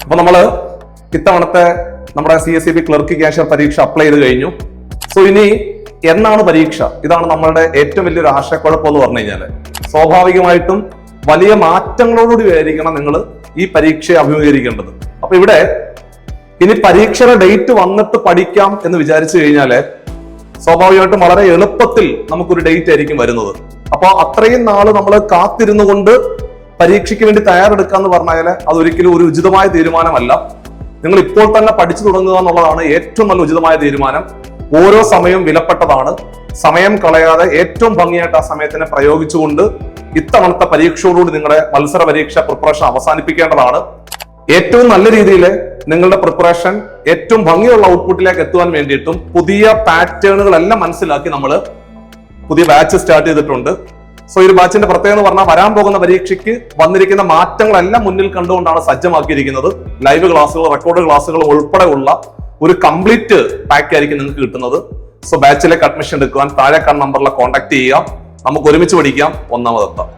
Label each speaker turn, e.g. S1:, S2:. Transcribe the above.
S1: അപ്പൊ നമ്മള് ഇത്തവണത്തെ നമ്മുടെ CSEB ക്ലർക്ക് ക്യാഷ്യർ പരീക്ഷ അപ്ലൈ ചെയ്ത് കഴിഞ്ഞു. സോ ഇനി എന്നാണ് പരീക്ഷ? ഇതാണ് നമ്മളുടെ ഏറ്റവും വലിയൊരു ആശയക്കുഴപ്പം എന്ന് പറഞ്ഞു കഴിഞ്ഞാല്. സ്വാഭാവികമായിട്ടും വലിയ മാറ്റങ്ങളോടുകൂടി ആയിരിക്കണം നിങ്ങൾ ഈ പരീക്ഷയെ അഭിമുഖീകരിക്കേണ്ടത്. അപ്പൊ ഇവിടെ ഇനി പരീക്ഷയുടെ ഡേറ്റ് വന്നിട്ട് പഠിക്കാം എന്ന് വിചാരിച്ചു കഴിഞ്ഞാല് സ്വാഭാവികമായിട്ടും വളരെ എളുപ്പത്തിൽ നമുക്കൊരു ഡേറ്റ് ആയിരിക്കും വരുന്നത്. അപ്പൊ അത്രയും നാള് നമ്മൾ കാത്തിരുന്നു കൊണ്ട് പരീക്ഷയ്ക്ക് വേണ്ടി തയ്യാറെടുക്കാന്ന് പറഞ്ഞാൽ അതൊരിക്കലും ഒരു ഉചിതമായ തീരുമാനമല്ല. നിങ്ങൾ ഇപ്പോൾ തന്നെ പഠിച്ചു തുടങ്ങുക എന്നുള്ളതാണ് ഏറ്റവും നല്ല ഉചിതമായ തീരുമാനം. ഓരോ സമയവും വിലപ്പെട്ടതാണ്. സമയം കളയാതെ ഏറ്റവും ഭംഗിയായിട്ട് ആ സമയത്തിനെ പ്രയോഗിച്ചുകൊണ്ട് ഇത്തവണത്തെ പരീക്ഷയോടുകൂടി നിങ്ങളുടെ മത്സര പരീക്ഷ പ്രിപ്പറേഷൻ അവസാനിപ്പിക്കേണ്ടതാണ്. ഏറ്റവും നല്ല രീതിയിൽ നിങ്ങളുടെ പ്രിപ്പറേഷൻ ഏറ്റവും ഭംഗിയുള്ള ഔട്ട്പുട്ടിലേക്ക് എത്തുവാൻ വേണ്ടിയിട്ടും പുതിയ പാറ്റേണുകളെല്ലാം മനസ്സിലാക്കി നമ്മൾ പുതിയ ബാച്ച് സ്റ്റാർട്ട് ചെയ്തിട്ടുണ്ട്. സോ ഈ ബാച്ചിന്റെ പ്രത്യേകത എന്ന് പറഞ്ഞാൽ വരാൻ പോകുന്ന പരീക്ഷയ്ക്ക് വന്നിരിക്കുന്ന മാറ്റങ്ങളെല്ലാം മുന്നിൽ കണ്ടുകൊണ്ടാണ് സജ്ജമാക്കിയിരിക്കുന്നത്. ലൈവ് ക്ലാസ്സുകൾ, റെക്കോർഡ് ക്ലാസ്സുകൾ ഉൾപ്പെടെ ഉള്ള ഒരു കംപ്ലീറ്റ് പാക്ക് ആയിരിക്കും നിങ്ങൾക്ക് കിട്ടുന്നത്. സോ ബാച്ചിലേക്ക് അഡ്മിഷൻ എടുക്കുവാൻ താഴെ കാണുന്ന നമ്പറിൽ കോൺടാക്ട് ചെയ്യുക. നമുക്ക് ഒരുമിച്ച് പഠിക്കാം, ഒന്നാമതെത്താം.